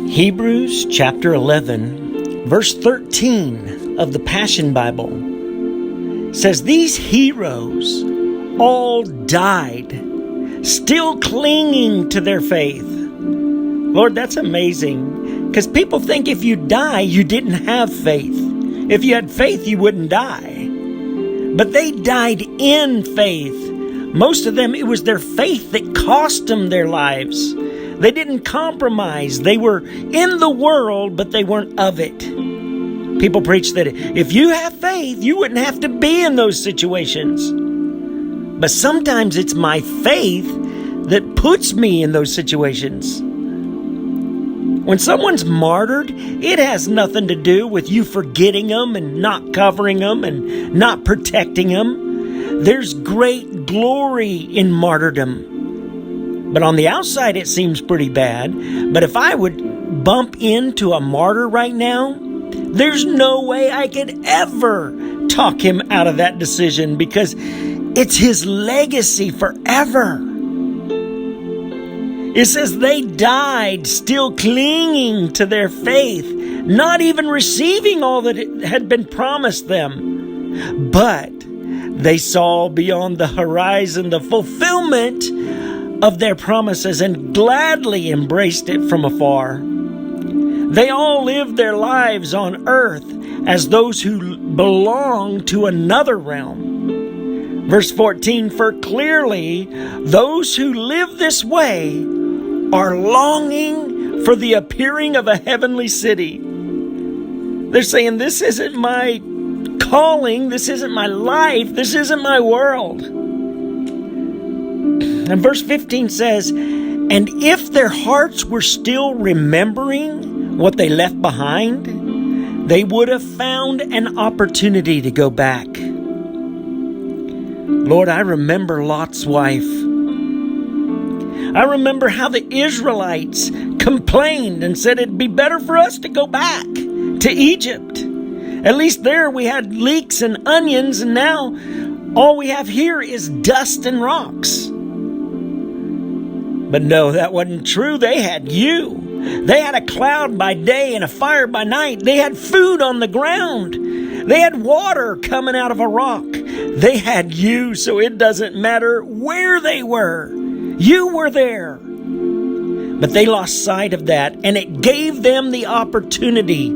Hebrews chapter 11, verse 13 of the Passion Bible says, "These heroes all died, still clinging to their faith." Lord, that's amazing, because people think if you die, you didn't have faith. If you had faith, you wouldn't die. But they died in faith. Most of them, it was their faith that cost them their lives. They didn't compromise. They were in the world, but they weren't of it. People preach that if you have faith, you wouldn't have to be in those situations. But sometimes it's my faith that puts me in those situations. When someone's martyred, it has nothing to do with you forgetting them and not covering them and not protecting them. There's great glory in martyrdom. But on the outside, it seems pretty bad. But if I would bump into a martyr right now, there's no way I could ever talk him out of that decision, because it's his legacy forever. It says they died still clinging to their faith, not even receiving all that had been promised them. But they saw beyond the horizon the fulfillment of their promises and gladly embraced it from afar. They all lived their lives on earth as those who belong to another realm. Verse 14, "For clearly those who live this way are longing for the appearing of a heavenly city." They're saying, this isn't my calling, this isn't my life, this isn't my world. And verse 15 says, "And if their hearts were still remembering what they left behind, they would have found an opportunity to go back." Lord, I remember Lot's wife. I remember how the Israelites complained and said it'd be better for us to go back to Egypt. At least there we had leeks and onions, and now all we have here is dust and rocks. But no, that wasn't true. They had you. They had a cloud by day and a fire by night. They had food on the ground. They had water coming out of a rock. They had you, so it doesn't matter where they were. You were there. But they lost sight of that, and it gave them the opportunity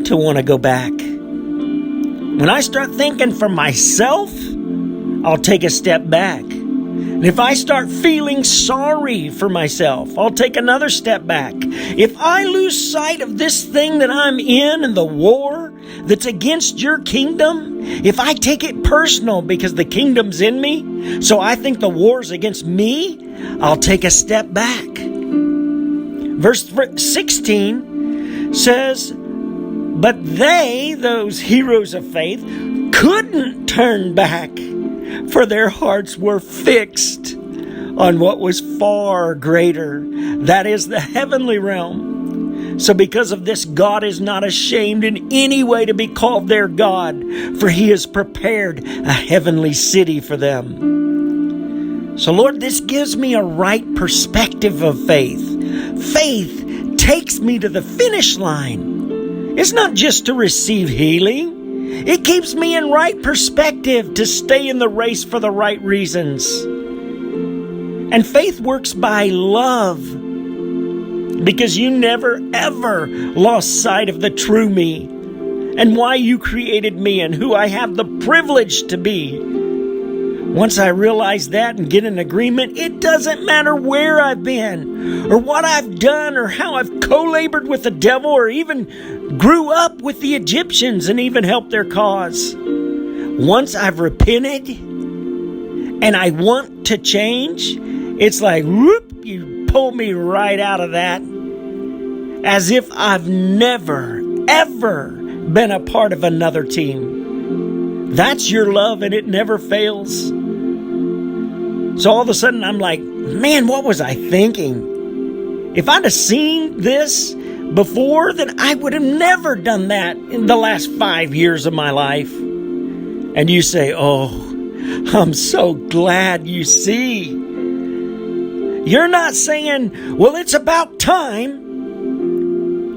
to want to go back. When I start thinking for myself, I'll take a step back. And if I start feeling sorry for myself, I'll take another step back. If I lose sight of this thing that I'm in and the war that's against your kingdom, if I take it personal because the kingdom's in me, so I think the war's against me, I'll take a step back. Verse 16 says, "But they," those heroes of faith, "couldn't turn back, for their hearts were fixed on what was far greater, that is the heavenly realm. So because of this, God is not ashamed in any way to be called their God, for he has prepared a heavenly city for them." So Lord, this gives me a right perspective of faith. Faith takes me to the finish line. It's not just to receive healing. It keeps me in right perspective to stay in the race for the right reasons. And faith works by love, because you never ever lost sight of the true me and why you created me and who I have the privilege to be. Once I realize that and get an agreement, it doesn't matter where I've been or what I've done or how I've co-labored with the devil or even grew up with the Egyptians and even helped their cause. Once I've repented and I want to change, it's like, whoop, you pull me right out of that, as if I've never, ever been a part of another team. That's your love, and it never fails. So all of a sudden I'm like, man, what was I thinking? If I'd have seen this before, then I would have never done that in the last 5 years of my life. And you say, oh, I'm so glad you see. You're not saying, well, it's about time.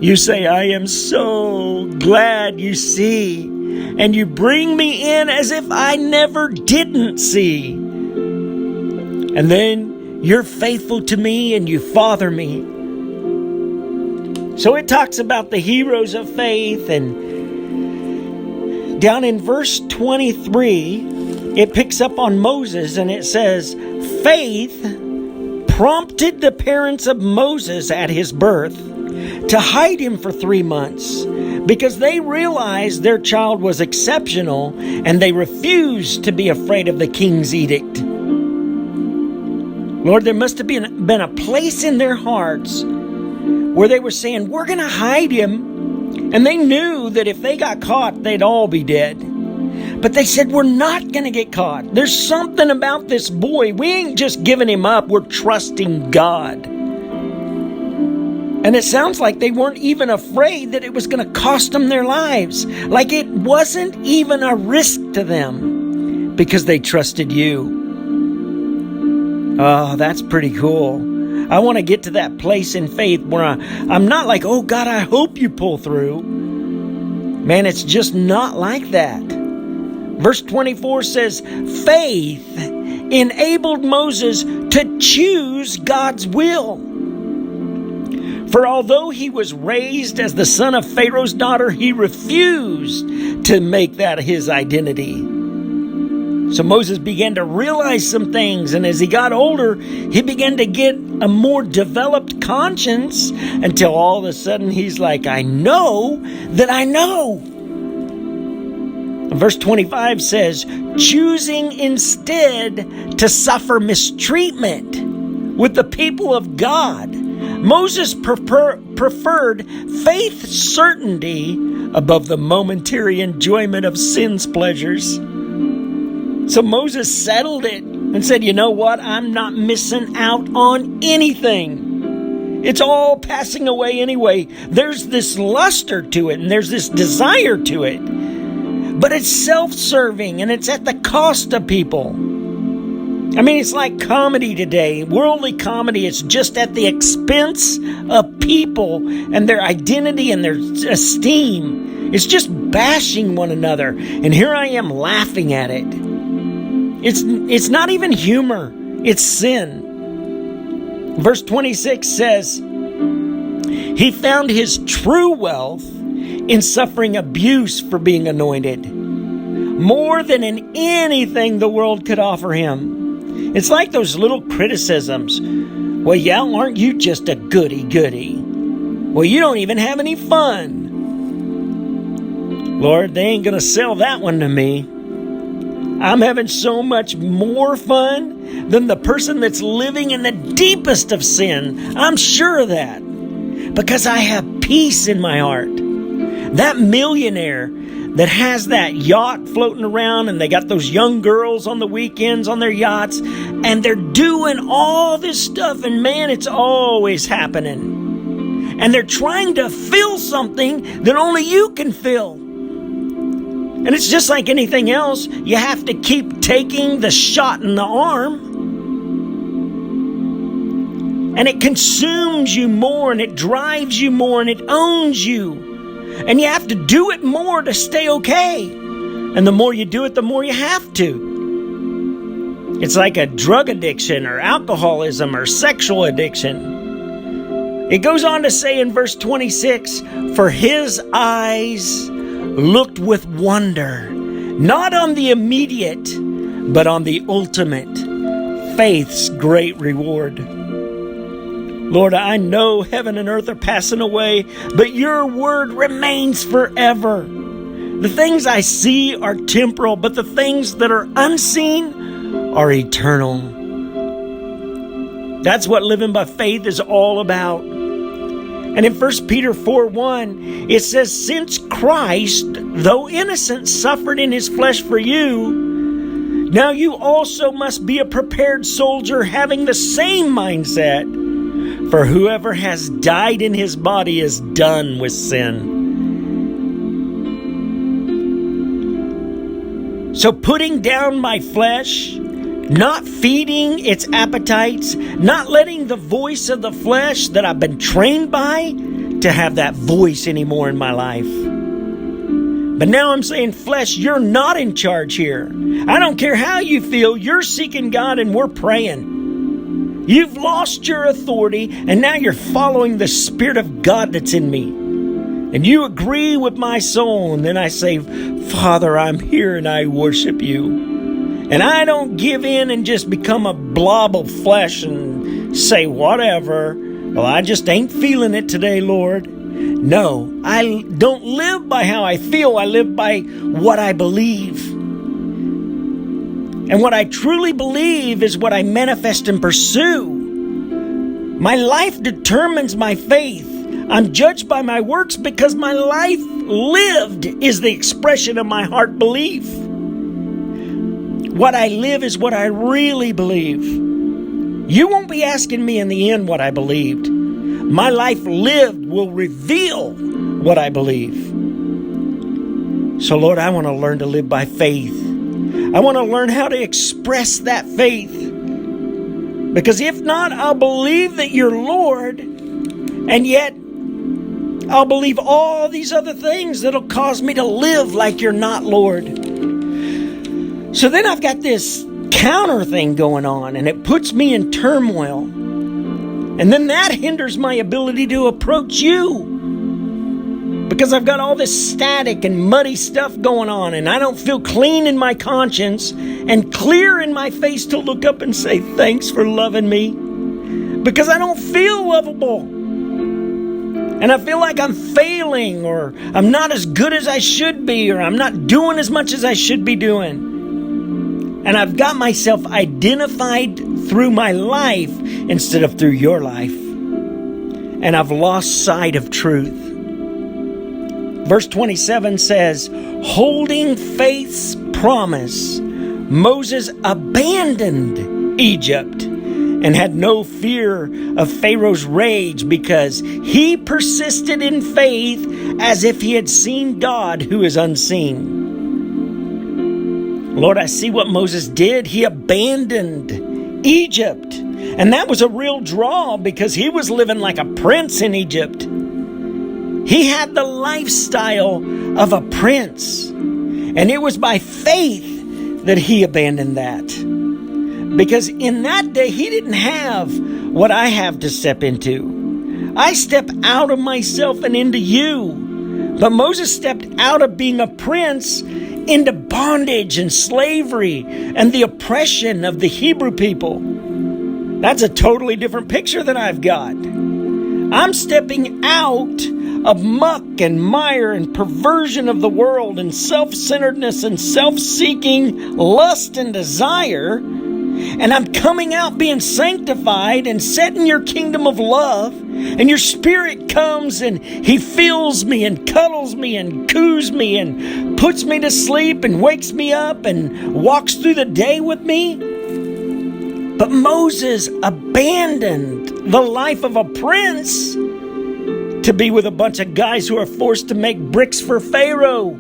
You say, I am so glad you see, and you bring me in as if I never didn't see. And then you're faithful to me and you father me. So it talks about the heroes of faith, and down in verse 23, it picks up on Moses, and it says, faith prompted the parents of Moses at his birth to hide him for 3 months because they realized their child was exceptional and they refused to be afraid of the king's edict. Lord, there must have been a place in their hearts where they were saying, we're going to hide him. And they knew that if they got caught, they'd all be dead. But they said, we're not going to get caught. There's something about this boy. We ain't just giving him up. We're trusting God. And it sounds like they weren't even afraid that it was going to cost them their lives. Like it wasn't even a risk to them because they trusted you. Oh, that's pretty cool. I want to get to that place in faith where I'm not like, oh God, I hope you pull through. Man, it's just not like that. Verse 24 says, faith enabled Moses to choose God's will. For although he was raised as the son of Pharaoh's daughter, he refused to make that his identity. So Moses began to realize some things, and as he got older, he began to get a more developed conscience until all of a sudden he's like, I know that I know. Verse 25 says, choosing instead to suffer mistreatment with the people of God, Moses preferred faith certainty above the momentary enjoyment of sin's pleasures. So Moses settled it and said, you know what? I'm not missing out on anything. It's all passing away anyway. There's this luster to it and there's this desire to it. But it's self-serving and it's at the cost of people. I mean, it's like comedy today. Worldly comedy is just at the expense of people and their identity and their esteem. It's just bashing one another. And here I am laughing at it. It's not even humor. It's sin. Verse 26 says, he found his true wealth in suffering abuse for being anointed, more than in anything the world could offer him. It's like those little criticisms. Well, yeah, aren't you just a goody-goody? Well, you don't even have any fun. Lord, they ain't going to sell that one to me. I'm having so much more fun than the person that's living in the deepest of sin. I'm sure of that. Because I have peace in my heart. That millionaire that has that yacht floating around and they got those young girls on the weekends on their yachts and they're doing all this stuff and man, it's always happening. And they're trying to fill something that only you can fill. And it's just like anything else. You have to keep taking the shot in the arm. And it consumes you more and it drives you more and it owns you. And you have to do it more to stay okay. And the more you do it, the more you have to. It's like a drug addiction or alcoholism or sexual addiction. It goes on to say in verse 26, for his eyes looked with wonder, not on the immediate, but on the ultimate, faith's great reward. Lord, I know heaven and earth are passing away, but your word remains forever. The things I see are temporal, but the things that are unseen are eternal. That's what living by faith is all about. And in 1 Peter 4:1, it says, since Christ, though innocent, suffered in his flesh for you, now you also must be a prepared soldier having the same mindset. For whoever has died in his body is done with sin. So putting down my flesh, not feeding its appetites, not letting the voice of the flesh that I've been trained by to have that voice anymore in my life. But now I'm saying, flesh, you're not in charge here. I don't care how you feel. You're seeking God and we're praying. You've lost your authority and now you're following the Spirit of God that's in me. And you agree with my soul. And then I say, Father, I'm here and I worship you. And I don't give in and just become a blob of flesh and say, whatever. Well, I just ain't feeling it today, Lord. No, I don't live by how I feel. I live by what I believe. And what I truly believe is what I manifest and pursue. My life determines my faith. I'm judged by my works because my life lived is the expression of my heart belief. What I live is what I really believe. You won't be asking me in the end what I believed. My life lived will reveal what I believe. So, Lord, I want to learn to live by faith. I want to learn how to express that faith. Because if not, I'll believe that you're Lord, and yet I'll believe all these other things that'll cause me to live like you're not Lord. So then I've got this counter thing going on, and it puts me in turmoil. And then that hinders my ability to approach you. Because I've got all this static and muddy stuff going on, and I don't feel clean in my conscience and clear in my face to look up and say, thanks for loving me. Because I don't feel lovable. And I feel like I'm failing, or I'm not as good as I should be, or I'm not doing as much as I should be doing. And I've got myself identified through my life instead of through your life. And I've lost sight of truth. Verse 27 says, holding faith's promise, Moses abandoned Egypt and had no fear of Pharaoh's rage because he persisted in faith as if he had seen God who is unseen. Lord, I see what Moses did. He abandoned Egypt. And that was a real draw because he was living like a prince in Egypt. He had the lifestyle of a prince. And it was by faith that he abandoned that. Because in that day, he didn't have what I have to step into. I step out of myself and into you. But Moses stepped out of being a prince into bondage and slavery and the oppression of the Hebrew people. That's a totally different picture than I've got. I'm stepping out of muck and mire and perversion of the world and self-centeredness and self-seeking lust and desire. And I'm coming out being sanctified and set in your kingdom of love. And your Spirit comes and He fills me and cuddles me and coos me and puts me to sleep and wakes me up and walks through the day with me. But Moses abandoned the life of a prince to be with a bunch of guys who are forced to make bricks for Pharaoh.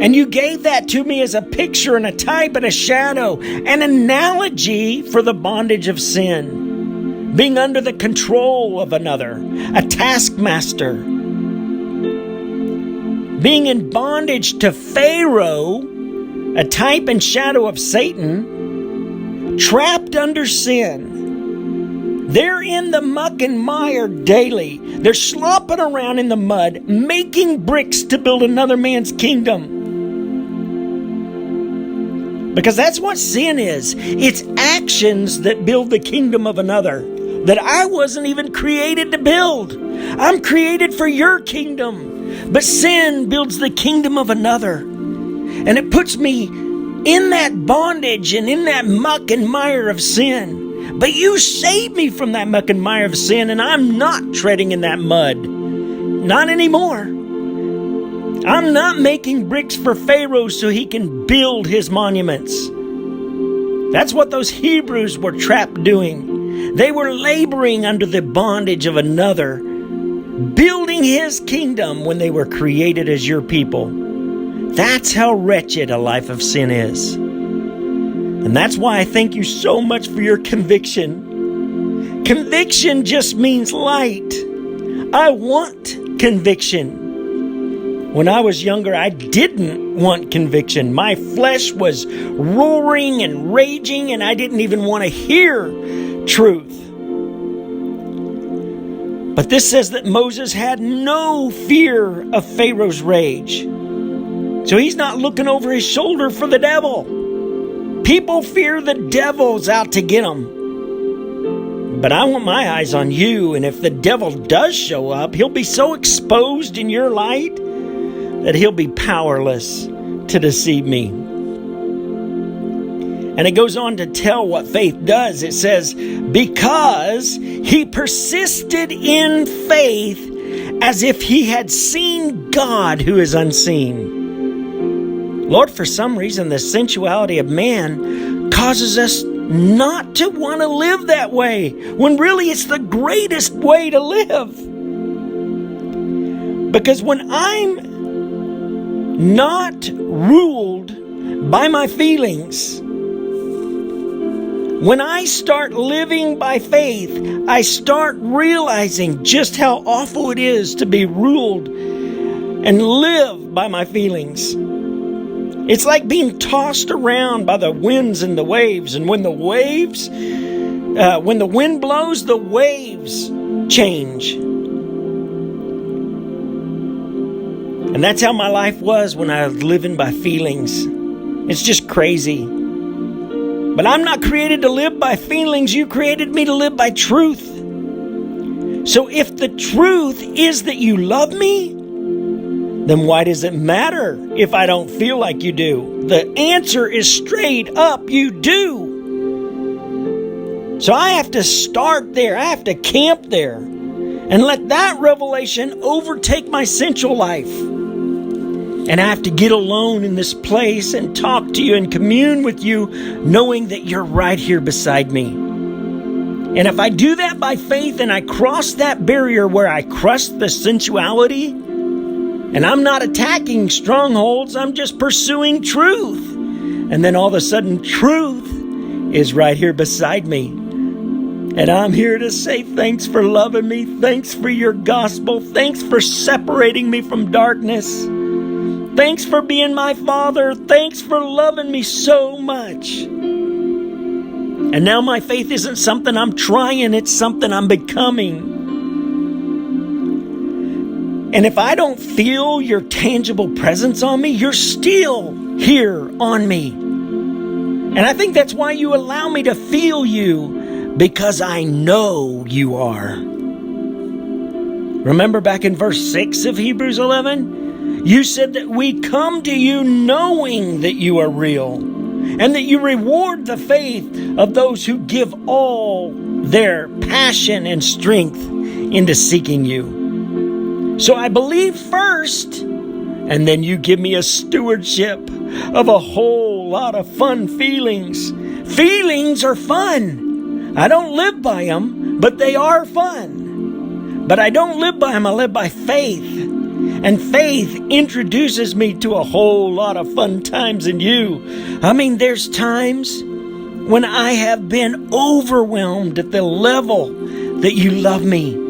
And you gave that to me as a picture and a type and a shadow, an analogy for the bondage of sin. Being under the control of another, a taskmaster. Being in bondage to Pharaoh, a type and shadow of Satan, trapped under sin. They're in the muck and mire daily. They're slopping around in the mud, making bricks to build another man's kingdom. Because that's what sin is. It's actions that build the kingdom of another that I wasn't even created to build. I'm created for your kingdom. But sin builds the kingdom of another. And it puts me in that bondage and in that muck and mire of sin. But you saved me from that muck and mire of sin, and I'm not treading in that mud. Not anymore. I'm not making bricks for Pharaoh so he can build his monuments. That's what those Hebrews were trapped doing. They were laboring under the bondage of another, building his kingdom when they were created as your people. That's how wretched a life of sin is. And that's why I thank you so much for your conviction. Conviction just means light. I want conviction. When I was younger, I didn't want conviction. My flesh was roaring and raging, and I didn't even want to hear truth. But this says that Moses had no fear of Pharaoh's rage. So he's not looking over his shoulder for the devil. People fear the devil's out to get them. But I want my eyes on you, and if the devil does show up, he'll be so exposed in your light that he'll be powerless to deceive me. And it goes on to tell what faith does. It says, because he persisted in faith as if he had seen God who is unseen. Lord, for some reason, the sensuality of man causes us not to want to live that way, when really it's the greatest way to live. Because when I'm not ruled by my feelings, when I start living by faith, I start realizing just how awful it is to be ruled and live by my feelings. It's like being tossed around by the winds and the waves. And when the wind blows, the waves change. And that's how my life was when I was living by feelings. It's just crazy. But I'm not created to live by feelings. You created me to live by truth. So if the truth is that you love me, then why does it matter if I don't feel like you do? The answer is straight up, you do. So I have to start there. I have to camp there and let that revelation overtake my sensual life. And I have to get alone in this place and talk to you and commune with you, knowing that you're right here beside me. And if I do that by faith and I cross that barrier where I crush the sensuality, and I'm not attacking strongholds, I'm just pursuing truth. And then all of a sudden, truth is right here beside me. And I'm here to say thanks for loving me. Thanks for your gospel. Thanks for separating me from darkness. Thanks for being my Father. Thanks for loving me so much. And now my faith isn't something I'm trying, it's something I'm becoming. And if I don't feel your tangible presence on me, you're still here on me. And I think that's why you allow me to feel you, because I know you are. Remember back in verse 6 of Hebrews 11? You said that we come to you knowing that you are real, and that you reward the faith of those who give all their passion and strength into seeking you. So I believe first, and then you give me a stewardship of a whole lot of fun feelings. Feelings are fun. I don't live by them, but they are fun. But I don't live by them, I live by faith. And faith introduces me to a whole lot of fun times in you. I mean, there's times when I have been overwhelmed at the level that you love me.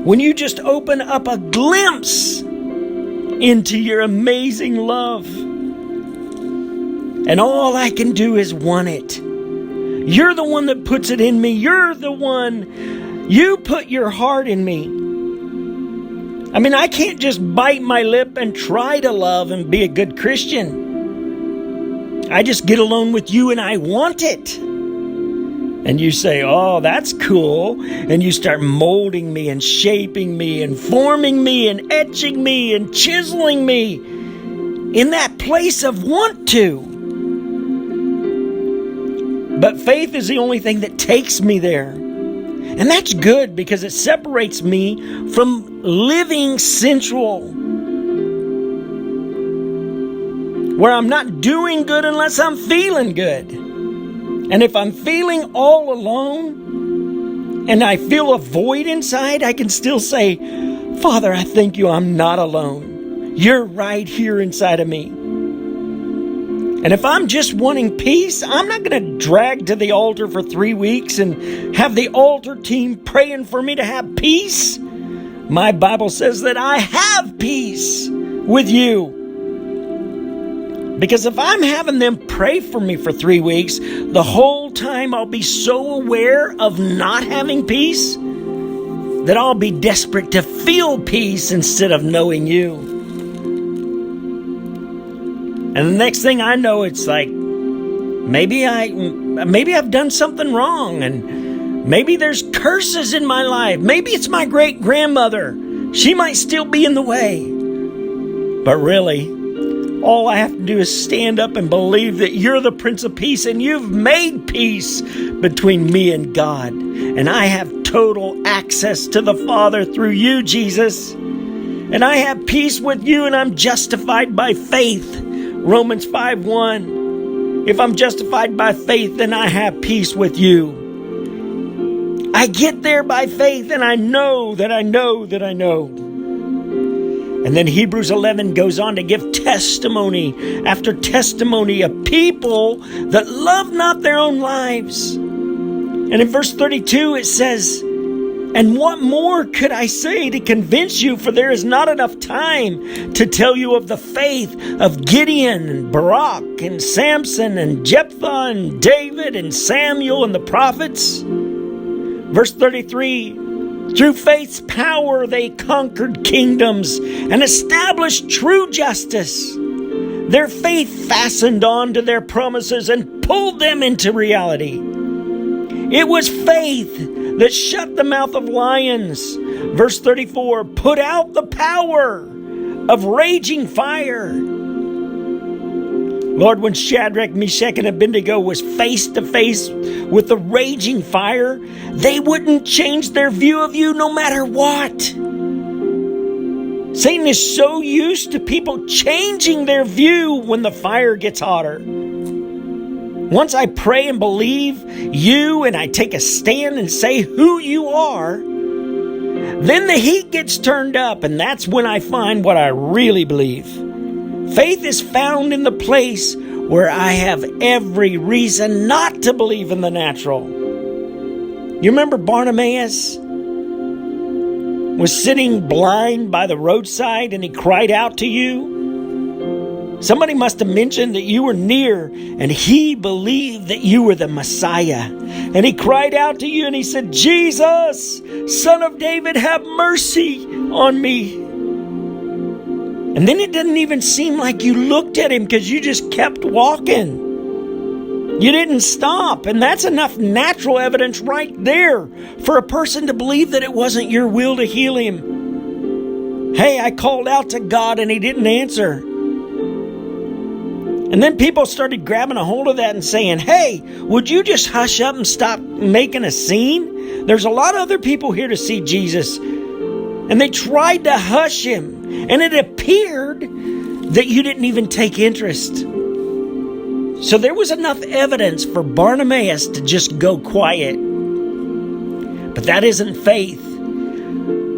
When you just open up a glimpse into your amazing love. And all I can do is want it. You're the one that puts it in me. You're the one. You put your heart in me. I mean, I can't just bite my lip and try to love and be a good Christian. I just get alone with you and I want it. And you say, oh, that's cool. And you start molding me and shaping me and forming me and etching me and chiseling me in that place of want to. But faith is the only thing that takes me there. And that's good because it separates me from living sensual, where I'm not doing good unless I'm feeling good. And if I'm feeling all alone and I feel a void inside, I can still say, Father, I thank you I'm not alone. You're right here inside of me. And if I'm just wanting peace, I'm not going to drag to the altar for 3 weeks and have the altar team praying for me to have peace. My Bible says that I have peace with you. Because if I'm having them pray for me for 3 weeks, the whole time I'll be so aware of not having peace that I'll be desperate to feel peace instead of knowing you. And the next thing I know, it's like, maybe I've done something wrong, and maybe there's curses in my life. Maybe it's my great-grandmother. She might still be in the way. But really, all I have to do is stand up and believe that you're the Prince of Peace and you've made peace between me and God. And I have total access to the Father through you, Jesus. And I have peace with you, and I'm justified by faith. Romans 5:1. If I'm justified by faith, then I have peace with you. I get there by faith, and I know that I know that I know. And then Hebrews 11 goes on to give testimony after testimony of people that love not their own lives. And in verse 32 it says, "And what more could I say to convince you? For there is not enough time to tell you of the faith of Gideon and Barak and Samson and Jephthah and David and Samuel and the prophets." Verse 33, "Through faith's power they conquered kingdoms and established true justice. Their faith fastened on to their promises and pulled them into reality. It was faith that shut the mouth of lions." Verse 34, "Put out the power of raging fire." Lord, when Shadrach, Meshach, and Abednego was face to face with the raging fire, they wouldn't change their view of you no matter what. Satan is so used to people changing their view when the fire gets hotter. Once I pray and believe you and I take a stand and say who you are, then the heat gets turned up, and that's when I find what I really believe. Faith is found in the place where I have every reason not to believe in the natural. You remember Bartimaeus was sitting blind by the roadside and he cried out to you? Somebody must have mentioned that you were near, and he believed that you were the Messiah. And he cried out to you and he said, "Jesus, Son of David, have mercy on me." And then it didn't even seem like you looked at him because you just kept walking. You didn't stop. And that's enough natural evidence right there for a person to believe that it wasn't your will to heal him. Hey, I called out to God and he didn't answer. And then people started grabbing a hold of that and saying, "Hey, would you just hush up and stop making a scene? There's a lot of other people here to see Jesus." And they tried to hush him. And it appeared that you didn't even take interest. So there was enough evidence for Bartimaeus to just go quiet. But that isn't faith.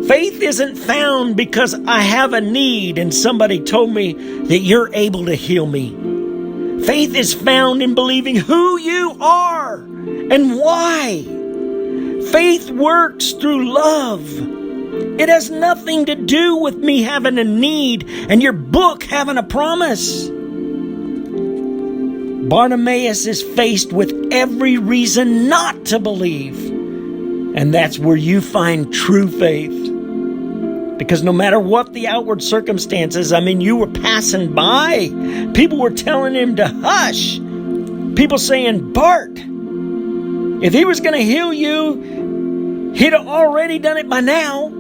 Faith isn't found because I have a need and somebody told me that you're able to heal me. Faith is found in believing who you are and why. Faith works through love. It has nothing to do with me having a need and your book having a promise. Bartimaeus is faced with every reason not to believe. And that's where you find true faith. Because no matter what the outward circumstances, you were passing by. People were telling him to hush. People saying, "Bart, if he was going to heal you, he'd have already done it by now.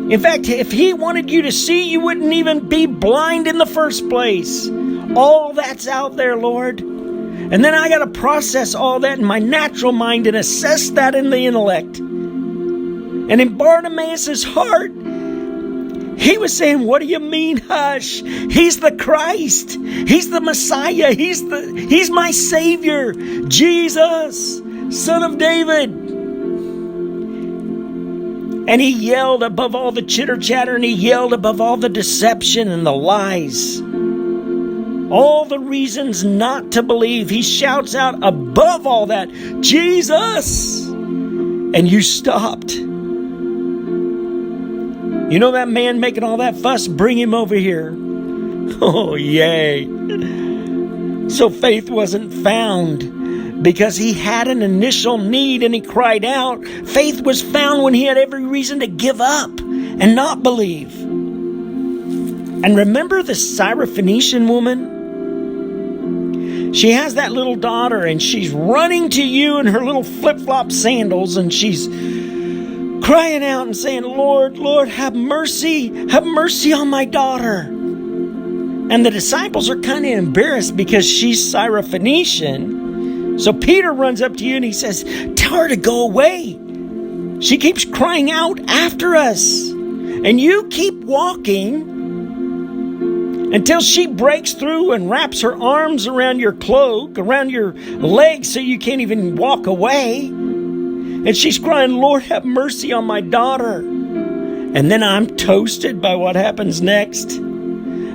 In fact, if he wanted you to see, you wouldn't even be blind in the first place." All that's out there, Lord. And then I got to process all that in my natural mind and assess that in the intellect. And in Bartimaeus' heart, he was saying, "What do you mean, hush? He's the Christ. He's the Messiah. He's my Savior. Jesus, Son of David." And he yelled above all the chitter chatter, and he yelled above all the deception and the lies. all the reasons not to believe. He shouts out above all that, Jesus! And you stopped. You know that man making all that fuss? Bring him over here. Oh, yay. So faith wasn't found because he had an initial need and he cried out. Faith was found when he had every reason to give up and not believe. And remember the Syrophoenician woman? She has that little daughter and she's running to you in her little flip-flop sandals and she's crying out and saying, Lord, Lord, have mercy on my daughter. And the disciples are kind of embarrassed because she's Syrophoenician. So Peter runs up to you and he says, tell her to go away. She keeps crying out after us. And you keep walking until she breaks through and wraps her arms around your cloak, around your legs so you can't even walk away. And she's crying, Lord, have mercy on my daughter. And then I'm toasted by what happens next.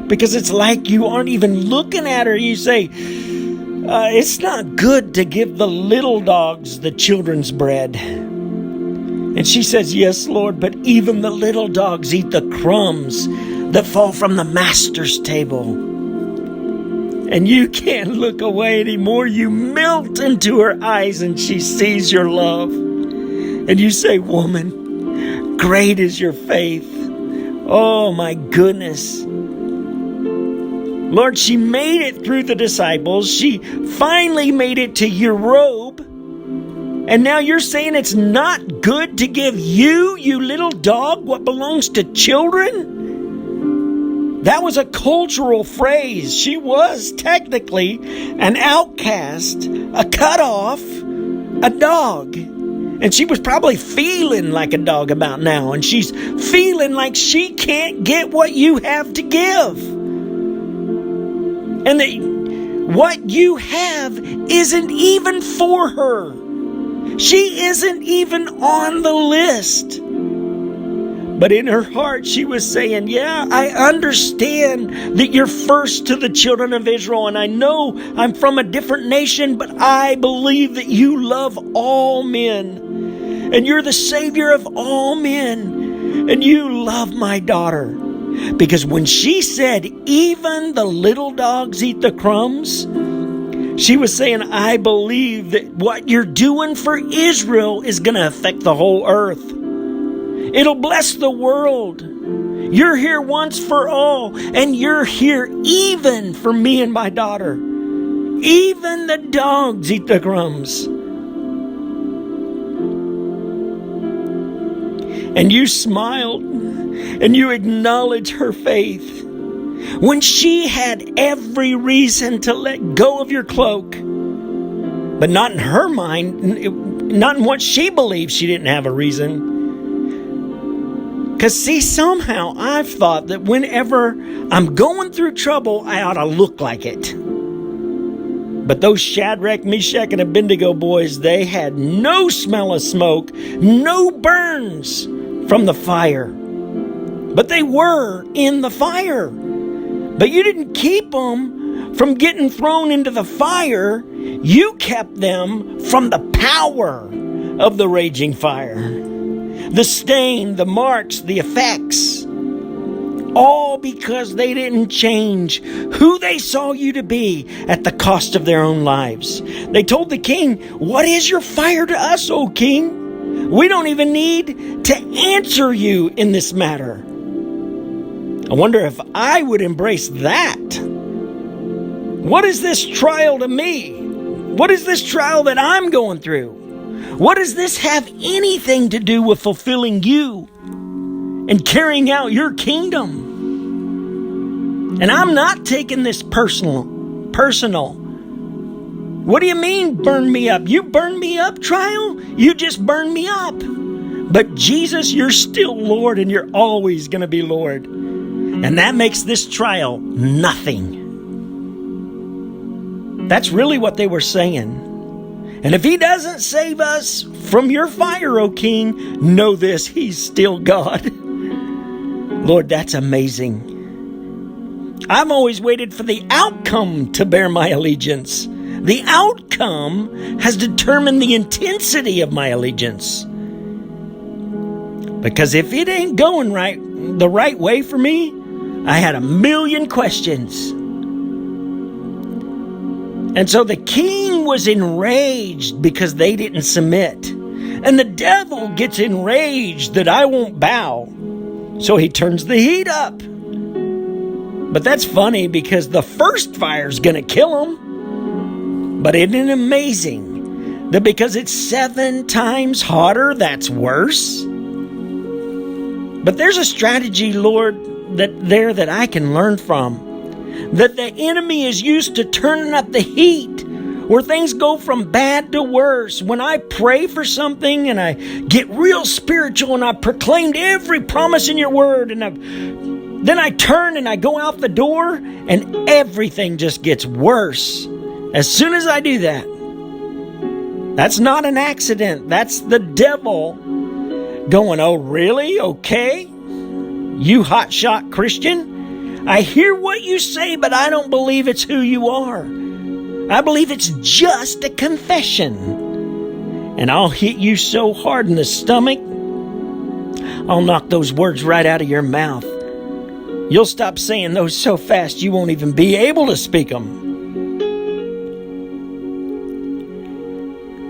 Because it's like you aren't even looking at her. You say, it's not good to give the little dogs the children's bread. And she says, yes, Lord, but even the little dogs eat the crumbs that fall from the master's table. And you can't look away anymore. You melt into her eyes and she sees your love. And you say, woman, great is your faith. Oh, my goodness. Lord, she made it through the disciples. She finally made it to your robe. And now you're saying it's not good to give you little dog, what belongs to children? That was a cultural phrase. She was technically an outcast, a cutoff, a dog. And she was probably feeling like a dog about now. And she's feeling like she can't get what you have to give. And that what you have isn't even for her. She isn't even on the list. But in her heart, she was saying, yeah, I understand that you're first to the children of Israel. And I know I'm from a different nation, but I believe that you love all men. And you're the Savior of all men. And you love my daughter. Because when she said, even the little dogs eat the crumbs, she was saying, I believe that what you're doing for Israel is going to affect the whole earth. It'll bless the world. You're here once for all, and you're here even for me and my daughter. Even the dogs eat the crumbs. And you smiled, and you acknowledged her faith. When she had every reason to let go of your cloak, but not in her mind, not in what she believed she didn't have a reason. Because see, somehow I've thought that whenever I'm going through trouble, I ought to look like it. But those Shadrach, Meshach, and Abednego boys, they had no smell of smoke, no burns from the fire. But they were in the fire. But you didn't keep them from getting thrown into the fire. You kept them from the power of the raging fire. The stain, the marks, the effects. All because they didn't change who they saw you to be at the cost of their own lives. They told the king, what is your fire to us, O king? We don't even need to answer you in this matter. I wonder if I would embrace that. What is this trial to me? What is this trial that I'm going through? What does this have anything to do with fulfilling you and carrying out your kingdom? And I'm not taking this personal. What do you mean burn me up? You burn me up, trial? You just burn me up. But Jesus, you're still Lord and you're always going to be Lord. And that makes this trial nothing. That's really what they were saying. And if he doesn't save us from your fire, O King, know this, he's still God. Lord, that's amazing. I've always waited for the outcome to bear my allegiance. The outcome has determined the intensity of my allegiance. Because if it ain't going the right way for me, I had a million questions. And so the king was enraged because they didn't submit. And the devil gets enraged that I won't bow. So he turns the heat up. But that's funny because the first fire's going to kill him. But isn't it amazing that because it's 7 times hotter, that's worse? But there's a strategy, Lord, that I can learn from. That the enemy is used to turning up the heat where things go from bad to worse. When I pray for something and I get real spiritual and I proclaimed every promise in your word and then I turn and I go out the door and everything just gets worse. As soon as I do that, that's not an accident. That's the devil going, oh, really? Okay. You hotshot Christian? I hear what you say, but I don't believe it's who you are. I believe it's just a confession. And I'll hit you so hard in the stomach, I'll knock those words right out of your mouth. You'll stop saying those so fast you won't even be able to speak them.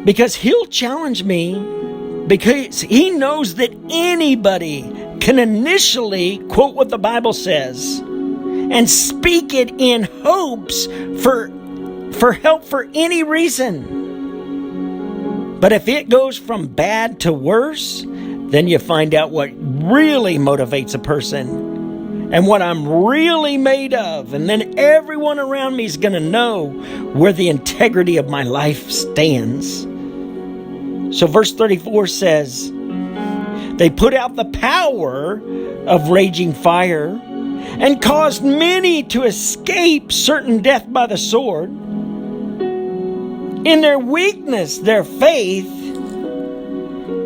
Because he'll challenge me, because he knows that anybody can initially quote what the Bible says and speak it in hopes for help for any reason. But if it goes from bad to worse, then you find out what really motivates a person and what I'm really made of. And then everyone around me is going to know where the integrity of my life stands. So verse 34 says, they put out the power of raging fire and caused many to escape certain death by the sword. In their weakness, their faith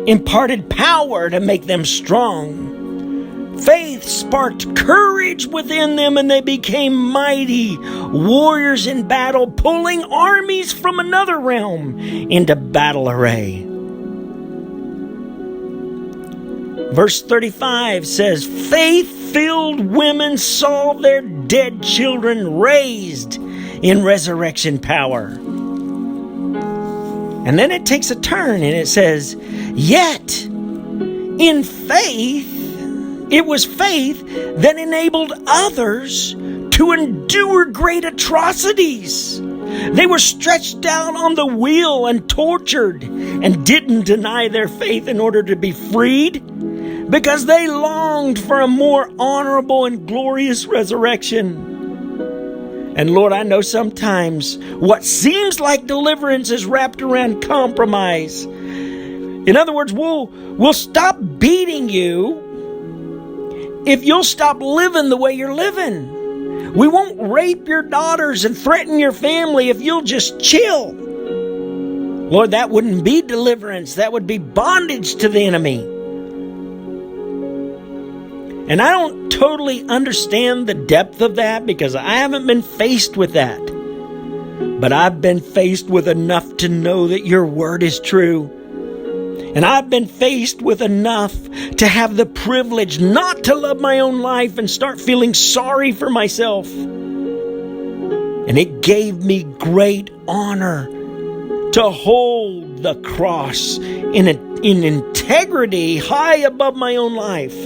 imparted power to make them strong. Faith sparked courage within them, and they became mighty warriors in battle, pulling armies from another realm into battle array. Verse 35 says, faith-filled women saw their dead children raised in resurrection power. And then it takes a turn and it says, yet in faith, it was faith that enabled others to endure great atrocities. They were stretched out on the wheel and tortured and didn't deny their faith in order to be freed because they longed for a more honorable and glorious resurrection. And Lord, I know sometimes what seems like deliverance is wrapped around compromise. In other words, we'll stop beating you if you'll stop living the way you're living. We won't rape your daughters and threaten your family if you'll just chill. Lord, that wouldn't be deliverance. That would be bondage to the enemy. And I don't totally understand the depth of that because I haven't been faced with that. But I've been faced with enough to know that your word is true. And I've been faced with enough to have the privilege not to love my own life and start feeling sorry for myself. And it gave me great honor to hold the cross in integrity high above my own life.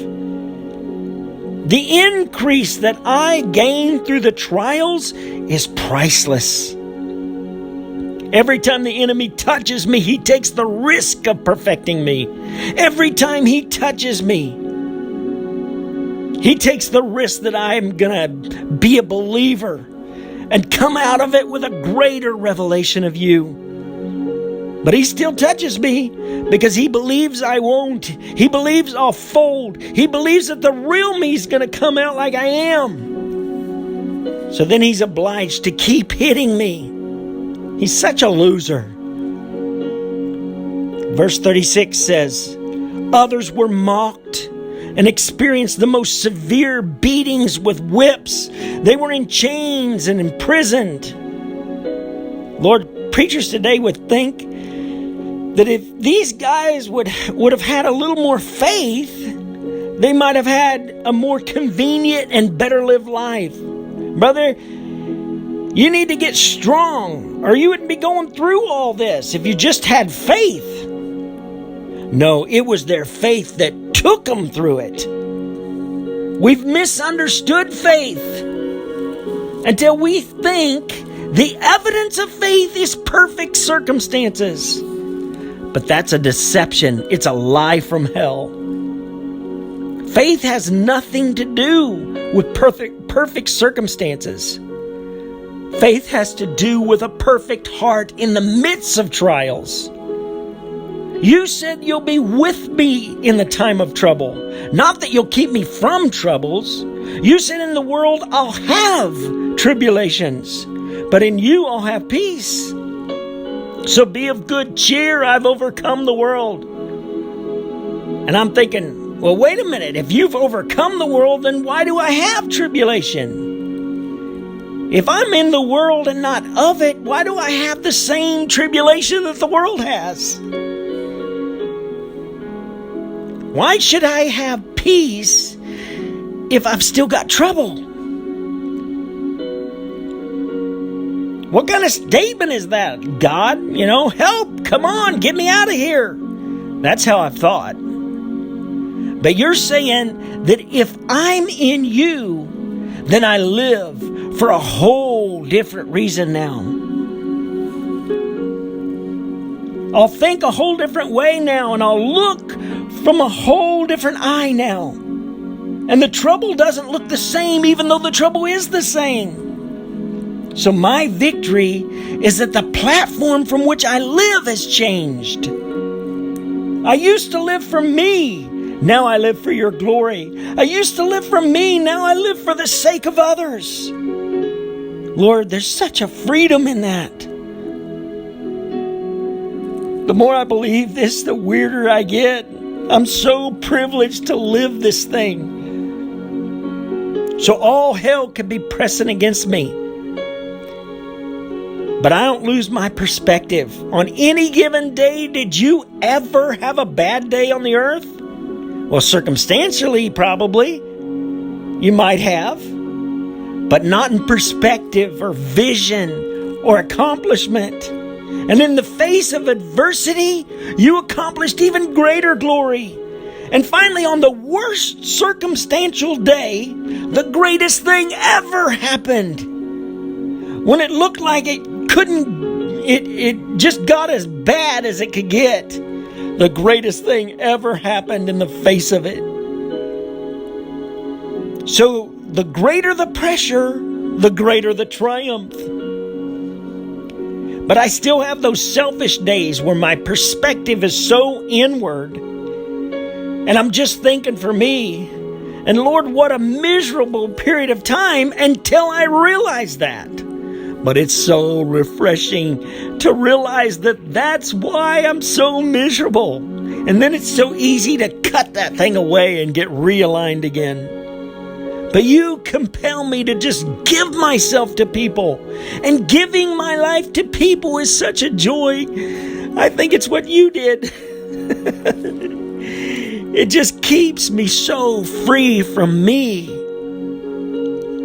The increase that I gain through the trials is priceless. Every time the enemy touches me, he takes the risk of perfecting me. Every time he touches me, he takes the risk that I'm going to be a believer and come out of it with a greater revelation of you. But he still touches me because he believes I won't. He believes I'll fold. He believes that the real me is going to come out like I am. So then he's obliged to keep hitting me. He's such a loser. Verse 36 says, others were mocked and experienced the most severe beatings with whips. They were in chains and imprisoned. Lord, preachers today would think that if these guys would have had a little more faith, they might have had a more convenient and better lived life. Brother, you need to get strong, or you wouldn't be going through all this if you just had faith. No, it was their faith that took them through it. We've misunderstood faith until we think the evidence of faith is perfect circumstances. But that's a deception. It's a lie from hell. Faith has nothing to do with perfect circumstances. Faith has to do with a perfect heart in the midst of trials. You said you'll be with me in the time of trouble. Not that you'll keep me from troubles. You said in the world I'll have tribulations, but in you I'll have peace. So be of good cheer, I've overcome the world. And I'm thinking, well, wait a minute. If you've overcome the world, then why do I have tribulation? If I'm in the world and not of it, why do I have the same tribulation that the world has? Why should I have peace if I've still got trouble? What kind of statement is that? God, help, come on, get me out of here. That's how I've thought. But you're saying that if I'm in you, then I live for a whole different reason now. I'll think a whole different way now, and I'll look from a whole different eye now. And the trouble doesn't look the same, even though the trouble is the same. So my victory is that the platform from which I live has changed. I used to live for me. Now I live for your glory. I used to live for me. Now I live for the sake of others. Lord, there's such a freedom in that. The more I believe this, the weirder I get. I'm so privileged to live this thing. So all hell could be pressing against me. But I don't lose my perspective. On any given day, did you ever have a bad day on the earth? Well, circumstantially, probably. You might have. But not in perspective or vision or accomplishment. And in the face of adversity, you accomplished even greater glory. And finally, on the worst circumstantial day, the greatest thing ever happened. When it looked like it just got as bad as it could get. The greatest thing ever happened in the face of it. So the greater the pressure, the greater the triumph. But I still have those selfish days where my perspective is so inward. And I'm just thinking for me. And Lord, what a miserable period of time until I realize that. But it's so refreshing to realize that that's why I'm so miserable. And then it's so easy to cut that thing away and get realigned again. But you compel me to just give myself to people. And giving my life to people is such a joy. I think it's what you did. It just keeps me so free from me.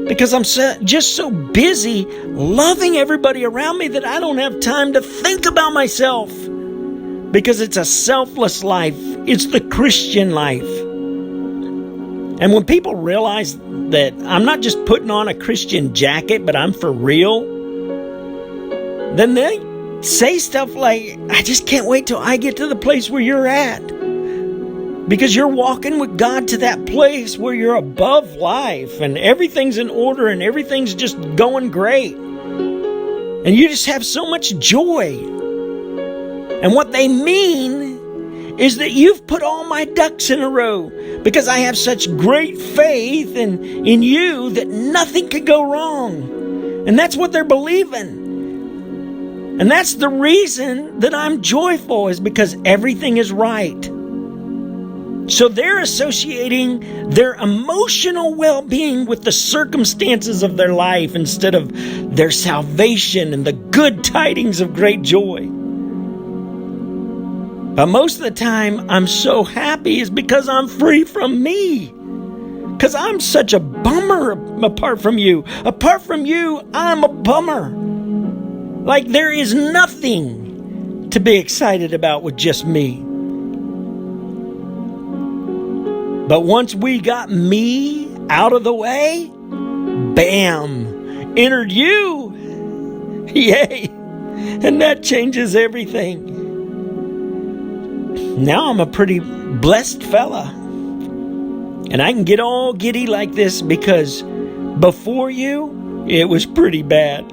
Because I'm just so busy loving everybody around me that I don't have time to think about myself. Because it's a selfless life. It's the Christian life. And when people realize that I'm not just putting on a Christian jacket, but I'm for real, then they say stuff like, I just can't wait till I get to the place where you're at. Because you're walking with God to that place where you're above life and everything's in order and everything's just going great. And you just have so much joy. And what they mean is that you've put all my ducks in a row because I have such great faith in you that nothing could go wrong. And that's what they're believing. And that's the reason that I'm joyful, is because everything is right. So they're associating their emotional well-being with the circumstances of their life instead of their salvation and the good tidings of great joy. But most of the time, I'm so happy is because I'm free from me. Because I'm such a bummer apart from you. Apart from you, I'm a bummer. Like there is nothing to be excited about with just me. But once we got me out of the way, bam, entered you. Yay. And that changes everything. Now I'm a pretty blessed fella. And I can get all giddy like this because before you, it was pretty bad.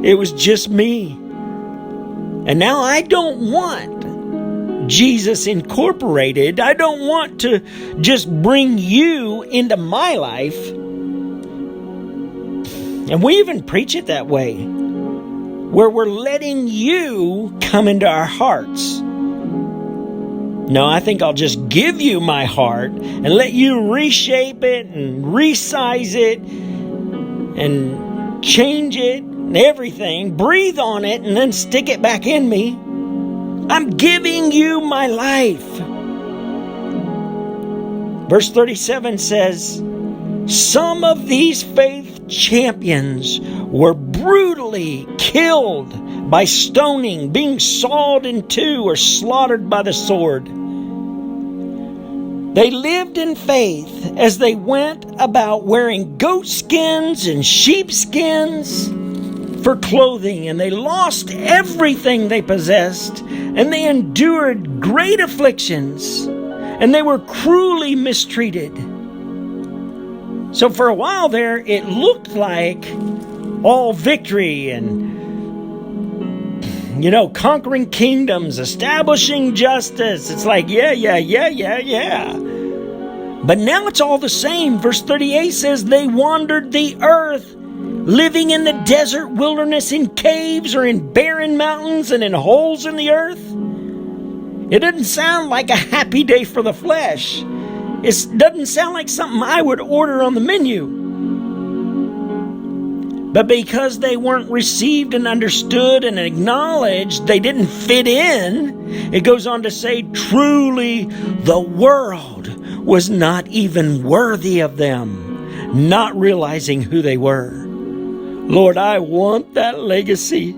It was just me. And now I don't want Jesus Incorporated. I don't want to just bring you into my life. And we even preach it that way, where we're letting you come into our hearts. No, I think I'll just give you my heart and let you reshape it and resize it and change it and everything. Breathe on it and then stick it back in me. I'm giving you my life. Verse 37 says, some of these faith champions were brutally killed by stoning, being sawed in two, or slaughtered by the sword. They lived in faith as they went about wearing goat skins and sheep skins for clothing, and they lost everything they possessed, and they endured great afflictions, and they were cruelly mistreated. So for a while there, it looked like all victory and, conquering kingdoms, establishing justice. It's like, yeah. But now it's all the same. Verse 38 says they wandered the earth, living in the desert wilderness, in caves or in barren mountains and in holes in the earth. It doesn't sound like a happy day for the flesh. It doesn't sound like something I would order on the menu. But because they weren't received and understood and acknowledged, they didn't fit in. It goes on to say, truly the world was not even worthy of them, not realizing who they were. Lord, I want that legacy.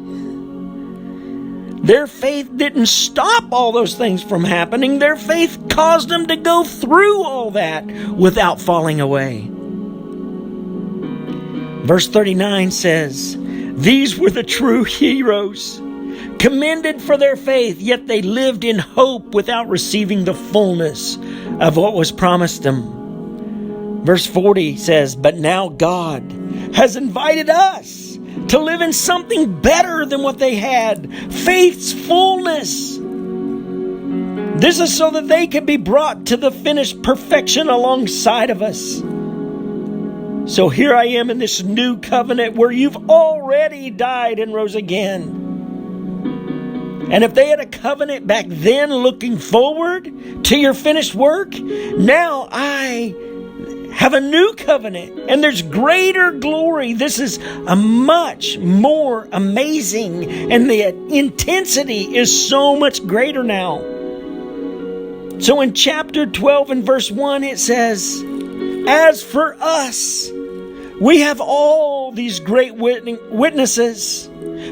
Their faith didn't stop all those things from happening. Their faith caused them to go through all that without falling away. Verse 39 says, these were the true heroes, commended for their faith, yet they lived in hope without receiving the fullness of what was promised them. Verse 40 says, but now God has invited us to live in something better than what they had, faith's fullness. This is so that they can be brought to the finished perfection alongside of us. So here I am in this new covenant where you've already died and rose again. And if they had a covenant back then looking forward to your finished work, now I have a new covenant and there's greater glory. This is a much more amazing, and the intensity is so much greater now. So in chapter 12 and verse 1 it says, as for us, we have all these great witnesses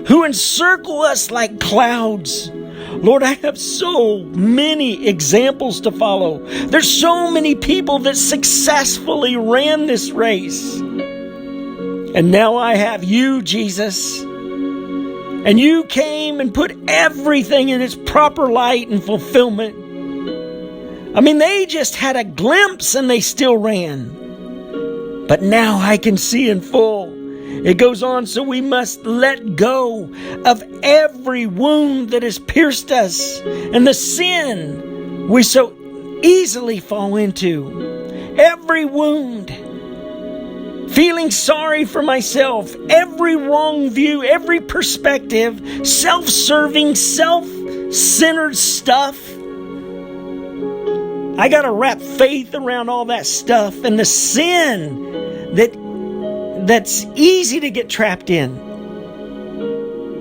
who encircle us like clouds. Lord, I have so many examples to follow. There's so many people that successfully ran this race. And now I have you, Jesus. And you came and put everything in its proper light and fulfillment. I mean, they just had a glimpse and they still ran. But now I can see in full. It goes on, so we must let go of every wound that has pierced us and the sin we so easily fall into. Every wound. Feeling sorry for myself, every wrong view, every perspective, self-serving, self-centered stuff. I got to wrap faith around all that stuff and the sin that's easy to get trapped in.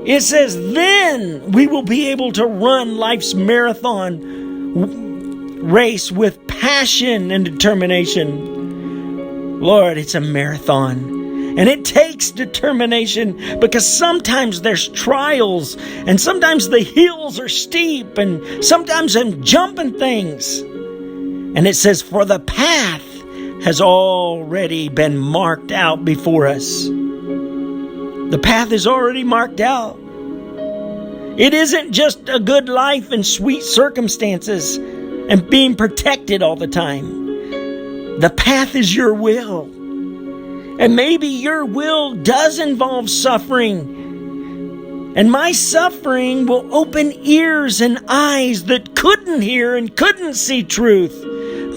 It says, then we will be able to run life's marathon race with passion and determination. Lord, it's a marathon. And it takes determination, because sometimes there's trials, and sometimes the hills are steep, and sometimes I'm jumping things. And it says, for the path has already been marked out before us. The path is already marked out. It isn't just a good life and sweet circumstances and being protected all the time. The path is your will. And maybe your will does involve suffering. And my suffering will open ears and eyes that couldn't hear and couldn't see truth,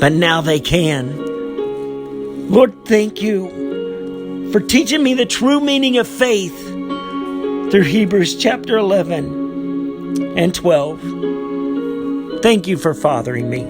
but now they can. Lord, thank you for teaching me the true meaning of faith through Hebrews chapter 11 and 12. Thank you for fathering me.